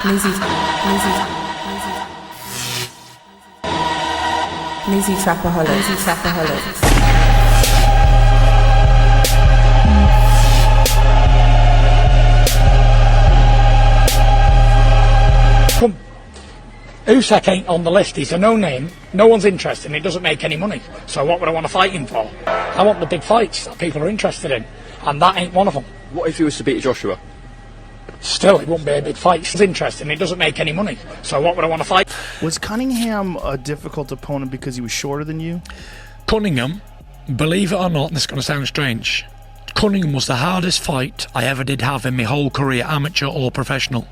Lizzie Trapaholic. Usyk ain't on the list, he's a no-name, no one's interested and he doesn't make any money. So what would I want to fight him for? I want the big fights that people are interested in, and that ain't one of them. What if he was to beat Joshua? Still, it won't be a big fight. It's interesting, it doesn't make any money. So what would I want to fight? Was Cunningham a difficult opponent because he was shorter than you? Cunningham, believe it or not, this is going to sound strange, Cunningham was the hardest fight I ever did have in my whole career, amateur or professional.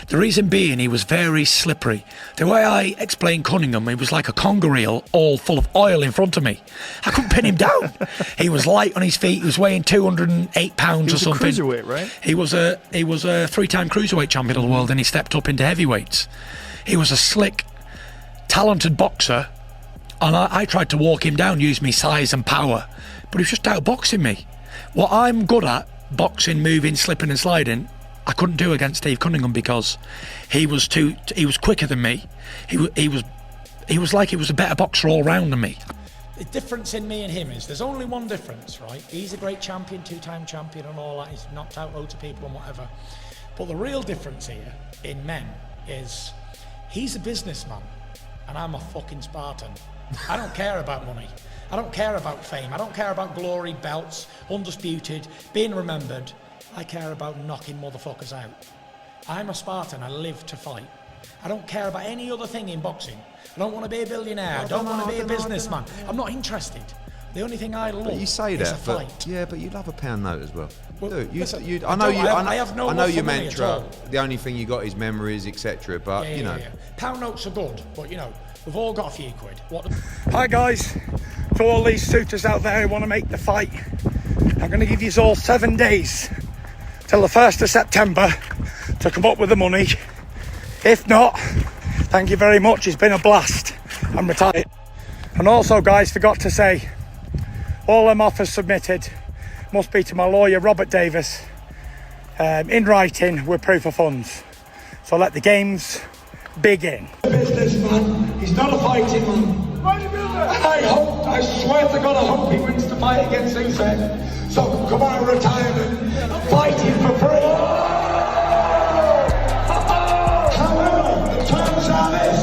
The reason being, he was very slippery. The way I explained Cunningham, he was like a conger eel all full of oil in front of me. I couldn't pin him down. He was light on his feet. He was weighing 208 pounds or something. He was a cruiserweight, right? He was a three-time cruiserweight champion of the world, and he stepped up into heavyweights. He was a slick, talented boxer, and I tried to walk him down, use my size and power, but he was just outboxing me. What I'm good at, boxing, moving, slipping and sliding, I couldn't do against Steve Cunningham because he was quicker than me. He was like he was a better boxer all round than me. The difference in me and him is there's only one difference, right? He's a great champion, two-time champion and all that. He's knocked out loads of people and whatever. But the real difference here in men is he's a businessman and I'm a fucking Spartan. I don't care about money. I don't care about fame. I don't care about glory, belts, undisputed, being remembered. I care about knocking motherfuckers out. I'm a Spartan, I live to fight. I don't care about any other thing in boxing. I don't want to be a billionaire, I don't want to be a businessman. I'm not interested. The only thing I love but you say is that, a fight. Yeah, but you love a pound note as well. Well, listen, I know your mantra. The only thing you got is memories, etc. But you know, pound notes are good, but you know, we've all got a few quid. Hi guys, to all these suitors out there who want to make the fight, I'm going to give you all 7 days till the 1st of September to come up with the money. If not, thank you very much, it's been a blast. I'm retired. And also guys, forgot to say, all them offers submitted must be to my lawyer Robert Davis in writing with proof of funds. So let the games begin. A businessman, he's not a fighting man. I swear to God, I hope he wins the fight against Usyk. So come on, retirement, fighting for free. However, the terms are this: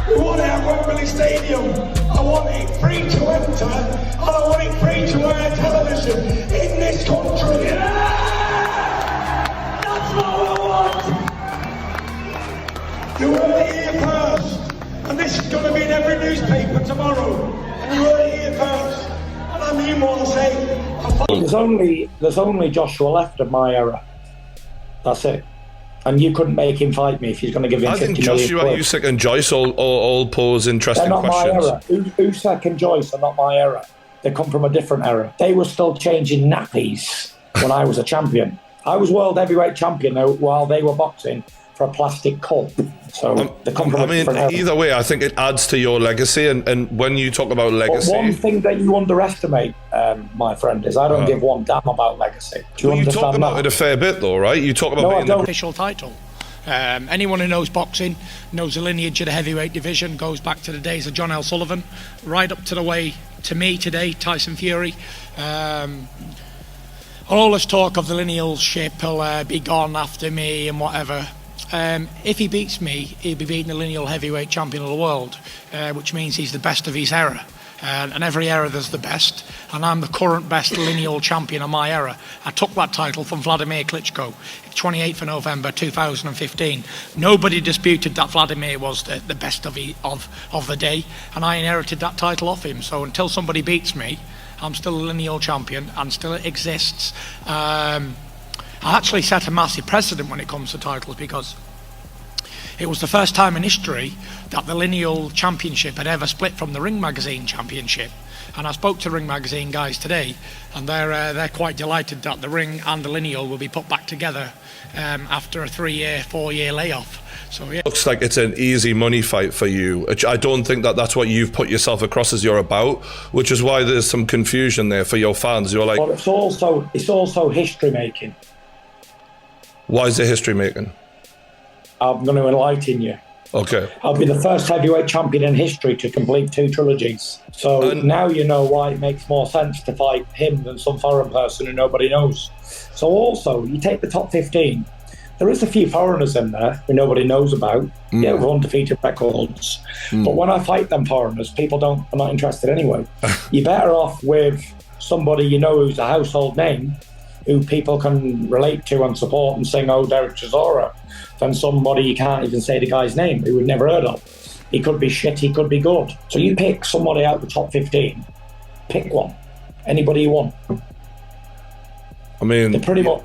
we want it at Wembley Stadium. I want it free to enter, and I want it free to air television in this country. That's what I want. You heard it here first, and this is going to be in every newspaper tomorrow. And you heard it here first, and I mean what I say. There's only Joshua left of my era. That's it. And you couldn't make him fight me if he's going to give him 50 million. I think Joshua, Usyk and Joyce all pose interesting questions. They're not my era. Usyk and Joyce are not my era. They come from a different era. They were still changing nappies when I was a champion. I was world heavyweight champion while they were boxing for a plastic cup. So they come from a different era. Either way, I think it adds to your legacy. And when you talk about legacy, but one thing that you underestimate, my friend, is I don't give one damn about legacy. Do you understand talk about that? it a fair bit, though, right? You talk about the official title. Anyone who knows boxing knows the lineage of the heavyweight division goes back to the days of John L. Sullivan, right up to the way to me today, Tyson Fury. All this talk of the lineal ship will be gone after me and whatever. If he beats me, he'll be beating the lineal heavyweight champion of the world, which means he's the best of his era. And every era there's the best, and I'm the current best lineal champion of my era. I took that title from Vladimir Klitschko, 28th of November 2015. Nobody disputed that Vladimir was the best of the day, and I inherited that title off him. So until somebody beats me, I'm still a lineal champion and still it exists. I actually set a massive precedent when it comes to titles, because it was the first time in history that the lineal championship had ever split from the Ring Magazine championship. And I spoke to Ring Magazine guys today, and they're quite delighted that the Ring and the lineal will be put back together after a 4-year layoff. So yeah. Looks like it's an easy money fight for you. I don't think that's what you've put yourself across as you're about, which is why there's some confusion there for your fans. You're like, well, it's also history making. Why is it history making? I'm going to enlighten you. Okay. I'll be the first heavyweight champion in history to complete 2 trilogies. So now you know why it makes more sense to fight him than some foreign person who nobody knows. So also, you take the top 15. There is a few foreigners in there who nobody knows about. Yeah, with undefeated records. But when I fight them foreigners, people are not interested anyway. You're better off with somebody you know who's a household name, who people can relate to and support and sing, oh, Derek Chisora, than somebody you can't even say the guy's name, who we've never heard of. He could be shit, he could be good. So you pick somebody out the top 15. Pick one. Anybody you want. I mean... They're all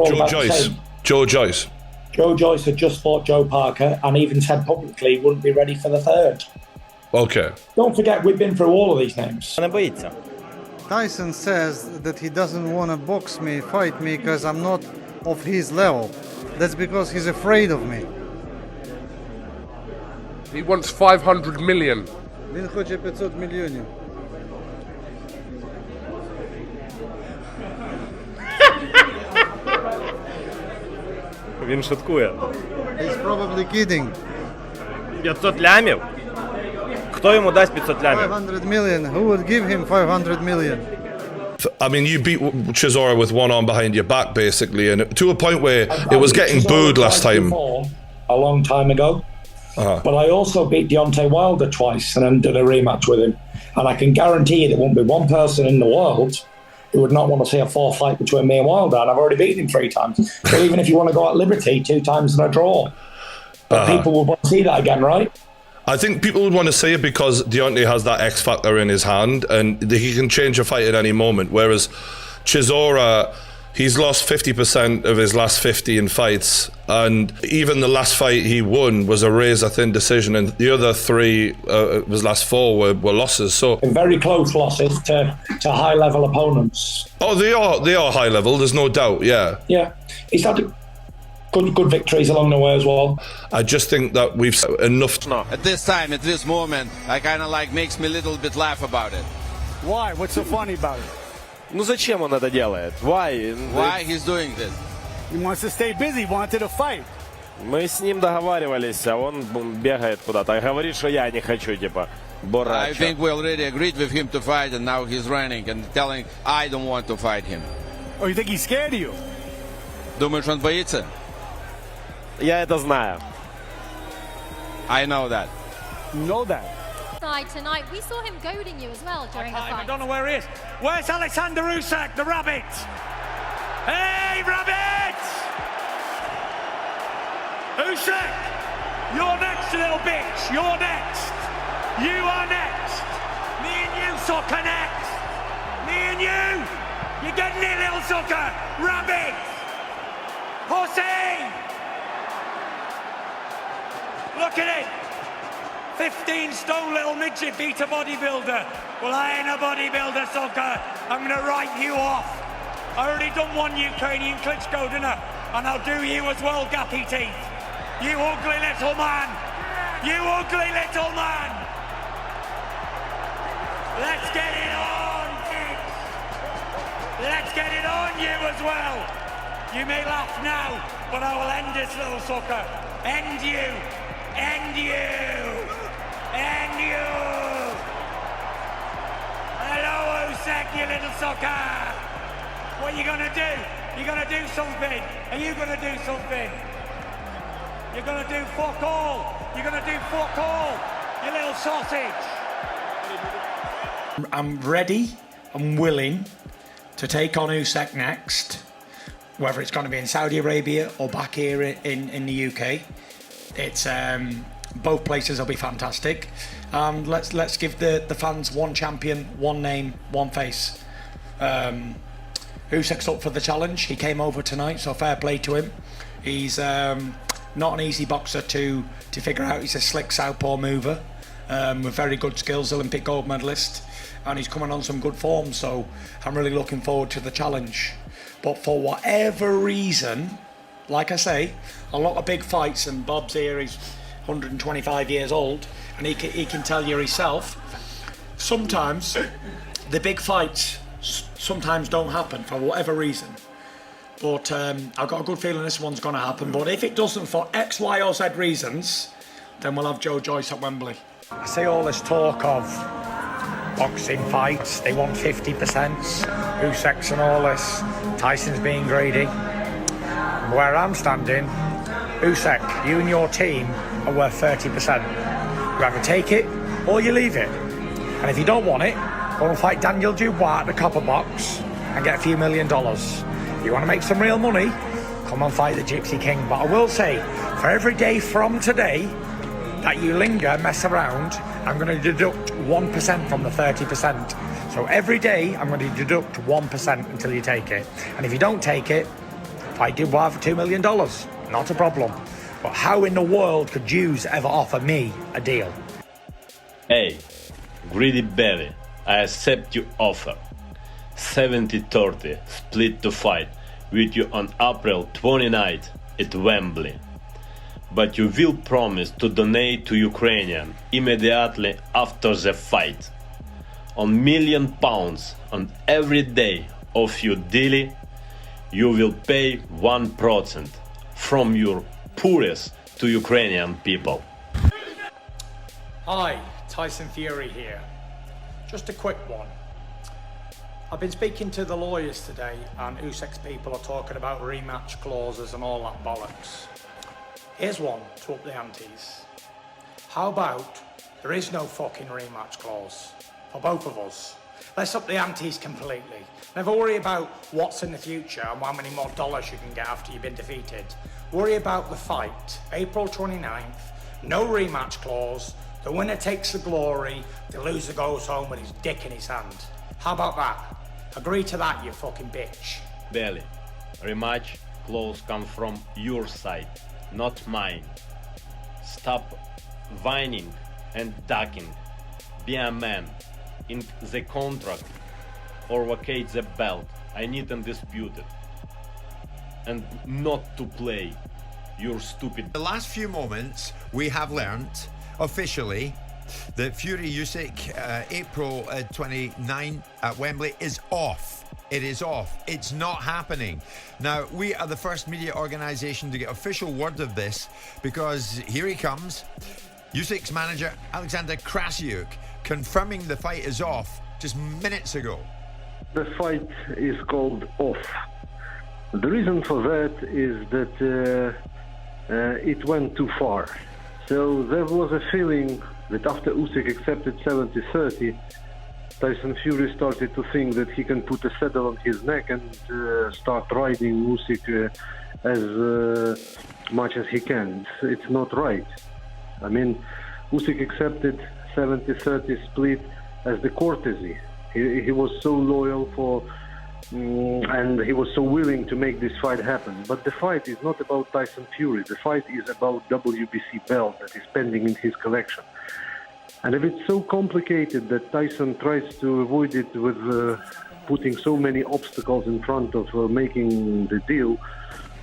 Joe about Joyce. the same. Joe Joyce. Joe Joyce had just fought Joe Parker and even said publicly he wouldn't be ready for the 3rd. Okay. Don't forget, we've been through all of these names. Tyson says that he doesn't want to fight me because I'm not of his level. That's because he's afraid of me. He wants 500 million. Він хоче 500 мільйонів. Він шуткує. He's probably kidding. 500 лямів? Хто йому дасть 500 лямів? 500 million. Who would give him 500 million? I mean, you beat Chisora with one arm behind your back, basically, and to a point where it was getting booed last time. A long time ago. But I also beat Deontay Wilder twice and then did a rematch with him. And I can guarantee you there won't be one person in the world who would not want to see a 4 fight between me and Wilder. And I've already beaten him 3 times. So even if you want to go at liberty, 2 times in a draw. But people will want to see that again, right? I think people would want to see it because Deontay has that X factor in his hand and he can change a fight at any moment. Whereas Chisora, he's lost 50% of his last 50 in fights, and even the last fight he won was a razor-thin decision, and the other 3, his last 4 were losses. So very close losses to high-level opponents. Oh, they are high-level. There's no doubt. Yeah. Yeah, he's had good victories along the way as well. I just think that we've enough. At this time, at this moment, I kind of makes me a little bit laugh about it. Why? What's so funny about it? Ну зачем он это делает? Why? Why he's doing this? He wants to stay busy, wanted to fight. Мы с ним договаривались, а он бегает куда-то. Говорит, что я не хочу, типа, I think we already agreed with him to fight, and now he's running and telling I don't want to fight him. Oh, you think he's scared of you? Думаешь, он боится? Я это знаю. I know that. You know that. Tonight, we saw him goading you as well during the fight. I don't know where he is. Where's Alexander Usyk, the rabbit? Hey, rabbit! Usyk, you're next, little bitch. You're next. You are next. Me and you, sucker, next. Me and you. You're getting it, little sucker. Rabbit. Pussy. Look at it. 15-stone little midget beat a bodybuilder. Well, I ain't a bodybuilder, sucker. I'm going to write you off. I already done one Ukrainian Klitschko, didn't I? And I'll do you as well, gappy teeth. You ugly little man. You ugly little man. Let's get it on, kids. Let's get it on you as well. You may laugh now, but I will end this little sucker. End you. End you. End you! Hello, Usyk, you little sucker! What are you gonna do? You're gonna do something. Are you gonna do something? You're gonna do fuck all. You're gonna do fuck all, you little sausage. I'm ready and willing to take on Usyk next, whether it's going to be in Saudi Arabia or back here in the UK. It's both places will be fantastic, and let's give the fans one champion, one name, one face. Usyk's up for the challenge. He came over tonight, so fair play to him. He's not an easy boxer to figure out. He's a slick southpaw mover with very good skills, Olympic gold medalist, and he's coming on some good form, so I'm really looking forward to the challenge. But for whatever reason, like I say, a lot of big fights, and Bob's here, he's 125 years old, and he can tell you himself, sometimes the big fights sometimes don't happen for whatever reason. But I've got a good feeling this one's going to happen. But if it doesn't for X, Y or Z reasons, then we'll have Joe Joyce at Wembley. I see all this talk of boxing fights. They want 50%. Usyk and all this. Tyson's being greedy. And where I'm standing, Usyk, you and your team are worth 30%. You either take it or you leave it. And if you don't want it, go and fight Daniel Dubois at the Copper Box and get a few $1 million. You want to make some real money? Come and fight the Gypsy King. But I will say, for every day from today that you linger, mess around, I'm going to deduct 1% from the 30%. So every day I'm going to deduct 1% until you take it. And if you don't take it, fight Dubois for $2 million. Not a problem. But how in the world could Jews ever offer me a deal? Hey, greedy belly, I accept your offer. 70-30 split to fight with you on April 29th at Wembley. But you will promise to donate to Ukrainian immediately after the fight. On £1 million on every day of your deal, you will pay 1% from your poorest to Ukrainian people. Hi, Tyson Fury here. Just a quick one. I've been speaking to the lawyers today, and Usyk's people are talking about rematch clauses and all that bollocks. Here's one to up the antes. How about there is no fucking rematch clause for both of us? Let's up the antes completely. Never worry about what's in the future and how many more dollars you can get after you've been defeated. Worry about the fight, April 29th, no rematch clause, the winner takes the glory, the loser goes home with his dick in his hand. How about that? Agree to that, you fucking bitch. Belly, rematch clause come from your side, not mine. Stop whining and ducking. Be a man. In the contract or vacate the belt. I need undisputed. And not to play your stupid. The last few moments we have learnt officially that Fury Usyk April 29 at Wembley is off. It is off. It's not happening. Now, we are the first media organisation to get official word of this because here he comes. Usyk's manager, Alexander Krasiuk, confirming the fight is off just minutes ago. The fight is called off. The reason for that is that it went too far. So there was a feeling that after Usyk accepted 70-30, Tyson Fury started to think that he can put a saddle on his neck and start riding Usyk as much as he can. It's not right. I mean, Usyk accepted 70-30 split as the courtesy. He was so loyal for and he was so willing to make this fight happen. But the fight is not about Tyson Fury. The fight is about WBC belt that is pending in his collection. And if it's so complicated that Tyson tries to avoid it with putting so many obstacles in front of making the deal,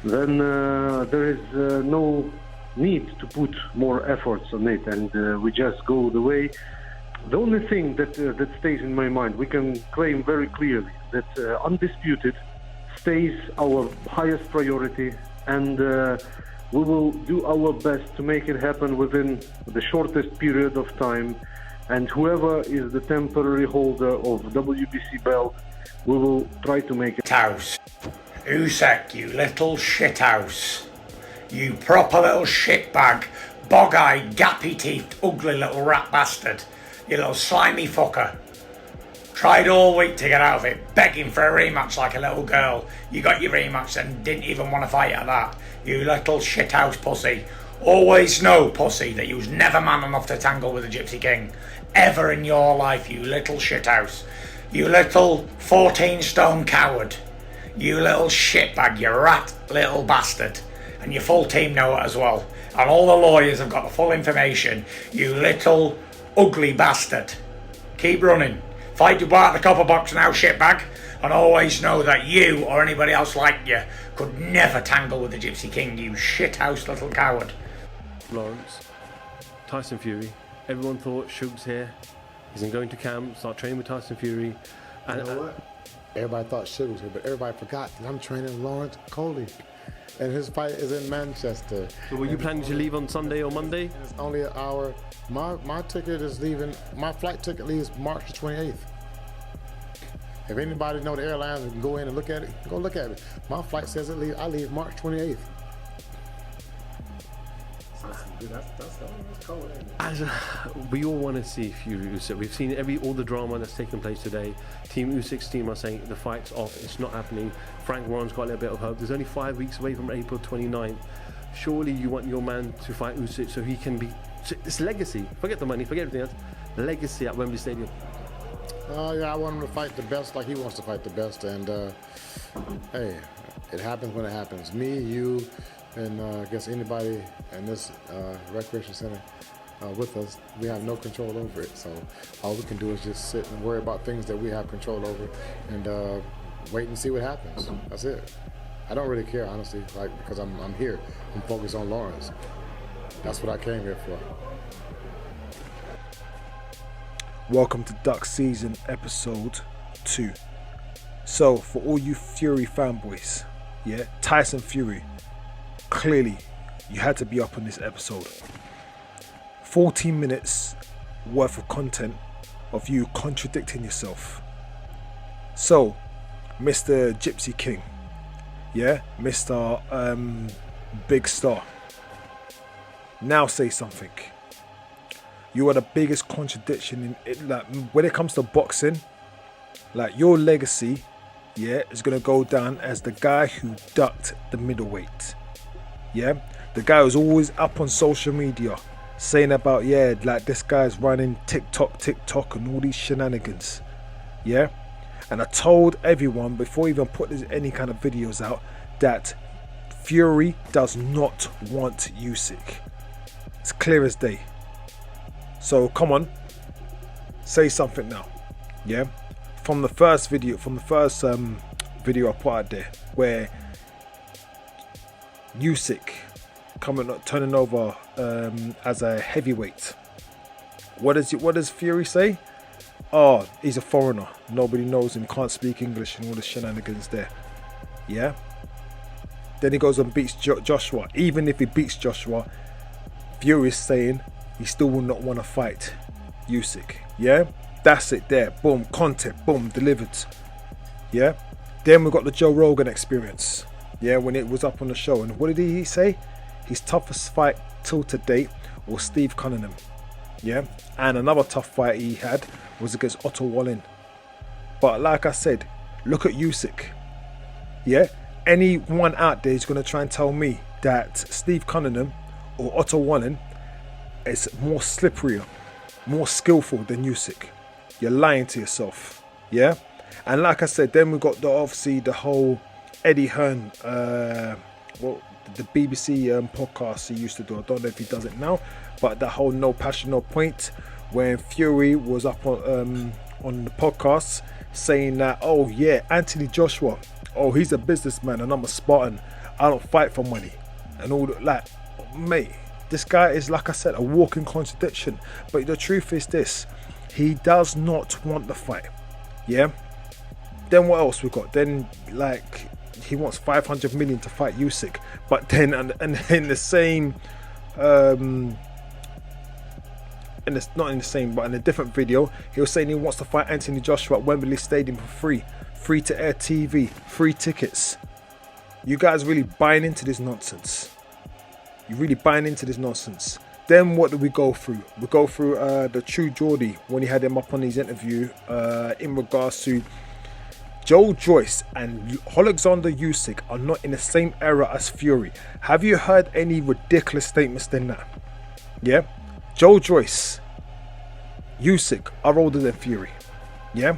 then there is no need to put more efforts on it, and we just go the way. The only thing that stays in my mind, we can claim very clearly that undisputed stays our highest priority, and we will do our best to make it happen within the shortest period of time. And whoever is the temporary holder of WBC belt, we will try to make it. House. Usyk, you little shithouse. You proper little shitbag, bog-eyed, gappy-teethed, ugly little rat bastard. You little slimy fucker. Tried all week to get out of it, begging for a rematch like a little girl. You got your rematch and didn't even want to fight at that. You little shithouse pussy. Always know, pussy, that you was never man enough to tangle with the Gypsy King. Ever in your life, you little shithouse. You little 14-stone coward. You little shitbag, you rat little bastard. And your full team know it as well. And all the lawyers have got the full information. You little ugly bastard. Keep running. Fight Dubois at the Copper Box now, shitbag. And always know that you or anybody else like you could never tangle with the Gypsy King, you shithouse little coward. Lawrence, Tyson Fury. Everyone thought Shug's here. He's going to camp, start training with Tyson Fury. And, you know what? Everybody thought Sugar was here, but everybody forgot that I'm training Lawrence Coley. And his fight is in Manchester. So were you planning to leave on Sunday or Monday? It's only an hour. My ticket is leaving, my flight ticket leaves March the 28th. If anybody know the airlines and can go in and look at it, go look at it. My flight says I leave March 28th. That's cold, ain't it? As we all want to see Fury Usyk. We've seen all the drama that's taken place today. Team Usyk's team are saying the fight's off, it's not happening. Frank Warren's got a little bit of hope. There's only 5 weeks away from April 29th. Surely you want your man to fight Usyk so he can be... It's legacy. Forget the money, forget everything else. Legacy at Wembley Stadium. Yeah, I want him to fight the best like he wants to fight the best. And hey, it happens when it happens. Me, you, and I guess anybody in this recreation center with us, we have no control over it. So all we can do is just sit and worry about things that we have control over and wait and see what happens. That's it. I don't really care, honestly, because I'm here. I'm focused on Lawrence. That's what I came here for. Welcome to Duck Season Episode 2. So, for all you Fury fanboys, yeah, Tyson Fury, clearly you had to be up on this episode. 14 minutes worth of content of you contradicting yourself. So, Mr. Gypsy King, yeah, Mr. Big Star, now say something. You are the biggest contradiction in it. Like, when it comes to boxing, like, your legacy, yeah, is gonna go down as the guy who ducked the middleweight. Yeah, the guy who's always up on social media saying about, yeah, like, this guy's running TikTok and all these shenanigans. Yeah, and I told everyone before I even put any kind of videos out that Fury does not want Usyk. It's clear as day. So come on, say something now. Yeah, from the first video, video I put out there, where Usyk turning over as a heavyweight. What does Fury say? Oh, he's a foreigner. Nobody knows him. Can't speak English and all the shenanigans there. Yeah. Then he goes and beats Joshua. Even if he beats Joshua, Fury's saying he still will not want to fight Usyk. Yeah, that's it there. Boom, content. Boom, delivered. Yeah. Then we got the Joe Rogan experience. Yeah, when it was up on the show. And what did he say? His toughest fight till to date was Steve Cunningham. Yeah. And another tough fight he had was against Otto Wallin. But like I said, look at Usyk. Yeah. Anyone out there is going to try and tell me that Steve Cunningham or Otto Wallin is more slippery, more skillful than Usyk. You're lying to yourself. Yeah. And like I said, then we got obviously the whole Eddie Hearn, the BBC podcast he used to do. I don't know if he does it now, but the whole No Passion No Point, when Fury was up on the podcast saying that, oh yeah, Anthony Joshua, oh, he's a businessman and I'm a Spartan, I don't fight for money and all that. Like, mate, this guy is, like I said, a walking contradiction. But the truth is this, he does not want the fight. Yeah. Then what else we got? Then, like, he wants 500 million to fight Usyk, but then and in the same and it's not in the same, but in a different video, he was saying he wants to fight Anthony Joshua at Wembley Stadium for free to air TV, free tickets. You guys really buying into this nonsense? You really buying into this nonsense? Then what do we go through? We go through the True Geordie when he had him up on his interview in regards to Joe Joyce and Alexander Usyk are not in the same era as Fury. Have you heard any ridiculous statements than that? Yeah, Joe Joyce, Usyk are older than Fury. Yeah,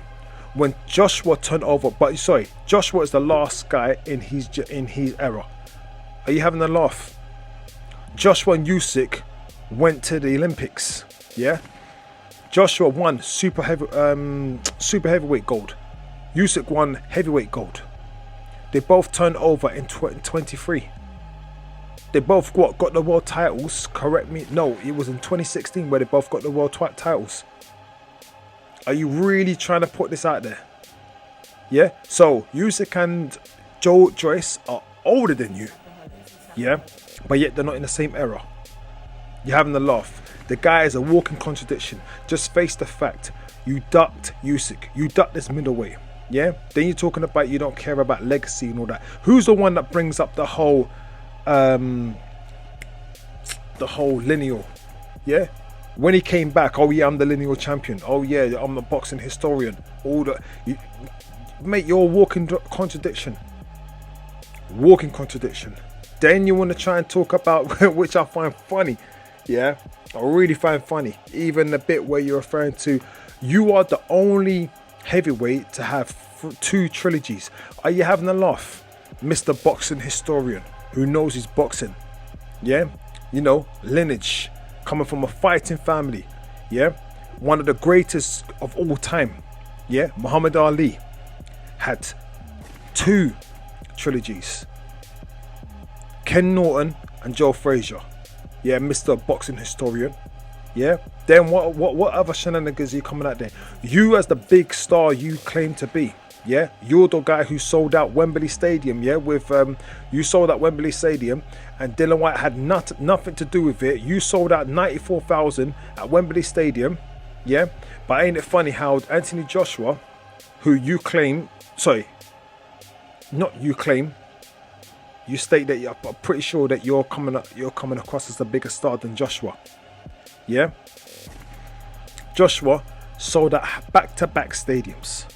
when Joshua turned over, Joshua is the last guy in his era. Are you having a laugh? Joshua and Usyk went to the Olympics. Yeah, Joshua won super heavyweight gold. Usyk won heavyweight gold. They both turned over in 23. They both got the world titles. Correct me. No, it was in 2016 where they both got the world titles. Are you really trying to put this out there? Yeah, so Usyk and Joe Joyce are older than you. Yeah, but yet they're not in the same era. You're having a laugh. The guy is a walking contradiction. Just face the fact. You ducked Usyk. You ducked this middleweight. Yeah. Then you're talking about you don't care about legacy and all that. Who's the one that brings up the whole lineal? Yeah. When he came back, oh yeah, I'm the lineal champion. Oh yeah, I'm the boxing historian. All that. Mate, you're a walking contradiction. Walking contradiction. Then you want to try and talk about, which I find funny. Yeah, I really find funny. Even the bit where you're referring to, you are the only heavyweight to have 2 trilogies. Are you having a laugh? Mr. Boxing Historian, who knows his boxing. Yeah, you know, lineage, coming from a fighting family. Yeah, one of the greatest of all time. Yeah, Muhammad Ali had 2 trilogies. Ken Norton and Joe Frazier. Yeah, Mr. Boxing Historian. Yeah. Then what other shenanigans are you coming out there? You as the big star you claim to be. Yeah. You're the guy who sold out Wembley Stadium. Yeah. With you sold out Wembley Stadium, and Dylan White had nothing to do with it. You sold out 94,000 at Wembley Stadium. Yeah. But ain't it funny how Anthony Joshua, who you claim, you state that you're pretty sure that you're coming across as a bigger star than Joshua. Yeah. Joshua sold out back-to-back stadiums.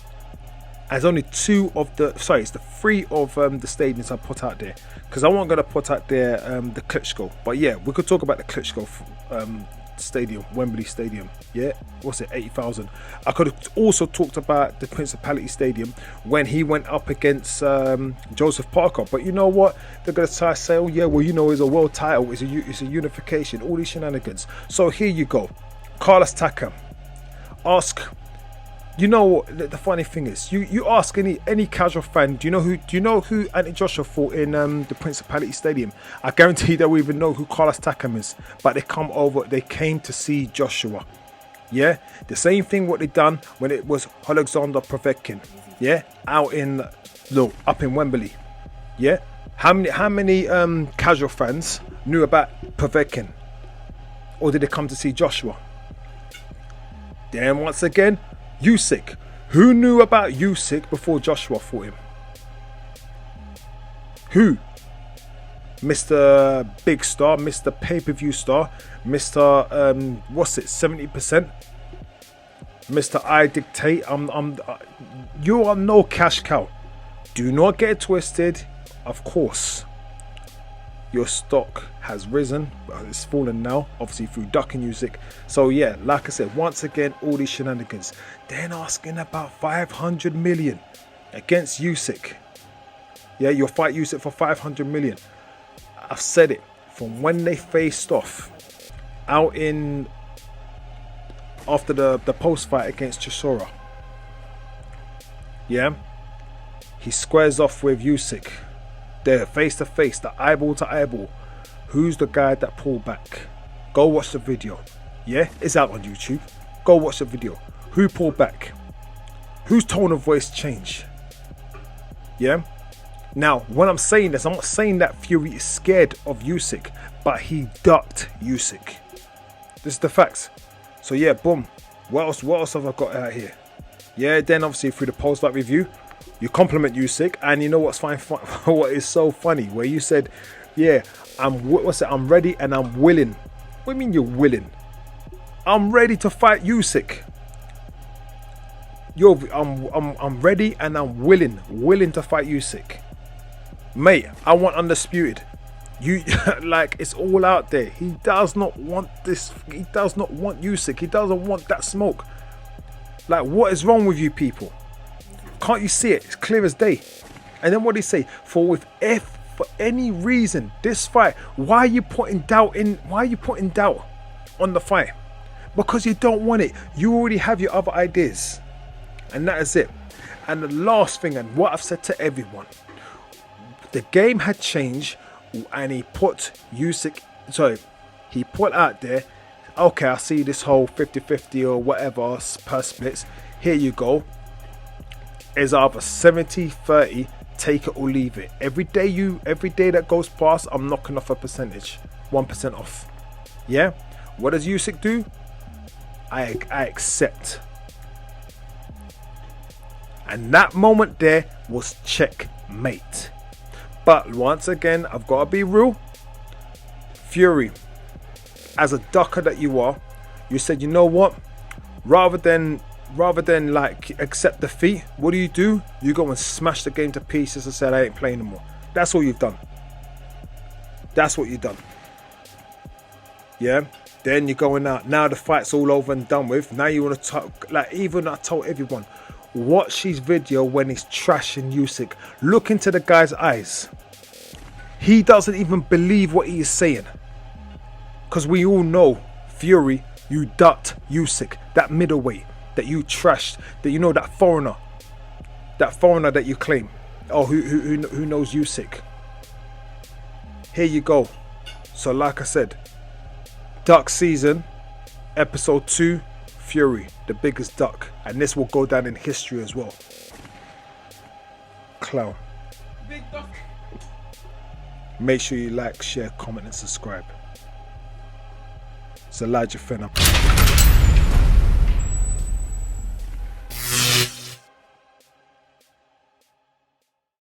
As only 3 of the stadiums I put out there, because I wasn't gonna put out there the Klitschko, but yeah, we could talk about the Klitschko stadium, Wembley Stadium. Yeah, what's it, 80,000. I could have also talked about the Principality Stadium when he went up against Joseph Parker. But you know what? They're gonna try to say, oh yeah, well, you know, it's a world title, it's a unification, all these shenanigans. So here you go, Carlos Takam. Ask. You know the funny thing is, you ask any casual fan, do you know who Anthony Joshua fought in the Principality Stadium? I guarantee they will even know who Carlos Takam is. But they came to see Joshua. Yeah, the same thing what they done when it was Alexander Povetkin. Yeah, up in Wembley. Yeah, how many casual fans knew about Povetkin, or did they come to see Joshua? Then once again, Usyk. Who knew about Usyk before Joshua fought him? Who? Mr. Big Star, Mr. Pay-Per-View Star, Mr. 70%? Mr. I Dictate. You are no cash cow. Do not get it twisted. Of course, your stock has risen, but it's fallen now, obviously through ducking Usyk. So yeah, like I said, once again, all these shenanigans. Then asking about 500 million against Usyk. Yeah, you'll fight Usyk for 500 million. I've said it from when they faced off out in after the post fight against Chisora. Yeah, he squares off with Usyk. They're face to face, the eyeball to eyeball. Who's the guy that pulled back? Go watch the video. Yeah, it's out on YouTube. Go watch the video. Who pulled back? Whose tone of voice changed? Yeah. Now, when I'm saying this, I'm not saying that Fury is scared of Usyk, but he ducked Usyk. This is the facts. So yeah, boom. What else have I got out here? Yeah, then obviously through the post-fight review, you compliment Usyk, and you know what's fine? What is so funny? Where you said, "Yeah, I'm ready and I'm willing." What do you mean you're willing? I'm ready to fight Usyk. I'm ready and I'm willing to fight Usyk, mate. I want undisputed. You like it's all out there. He does not want this. He does not want Usyk. He doesn't want that smoke. Like, what is wrong with you people? Can't you see it? It's clear as day. And then what do he say? For any reason, this fight, why are you putting doubt on the fight? Because you don't want it. You already have your other ideas. And that is it. And the last thing, and what I've said to everyone, the game had changed, and he put out there, okay, I see this whole 50-50 or whatever per splits. Here you go. is either 70-30, take it or leave it. Every day that goes past, I'm knocking off a percentage, 1% off. Yeah. What does Usyk do? I accept. And that moment there was checkmate. But once again, I've got to be real. Fury, as a ducker that you are, you said, you know what? Rather than like accept defeat, what do? You go and smash the game to pieces and said, I ain't playing anymore. That's all you've done. That's what you've done. Yeah. Then you're going out. Now the fight's all over and done with. Now you want to talk. Like, even I told everyone, watch his video when he's trashing Usyk. Look into the guy's eyes. He doesn't even believe what he is saying. Because we all know, Fury, you ducked Usyk, that middleweight that you trashed, that you know, that foreigner that you claim, oh, who knows Usyk. Here you go. So like I said, duck season, episode 2, Fury, the biggest duck, and this will go down in history as well. Clown. Big duck. Make sure you like, share, comment, and subscribe. It's Elijah Fenner.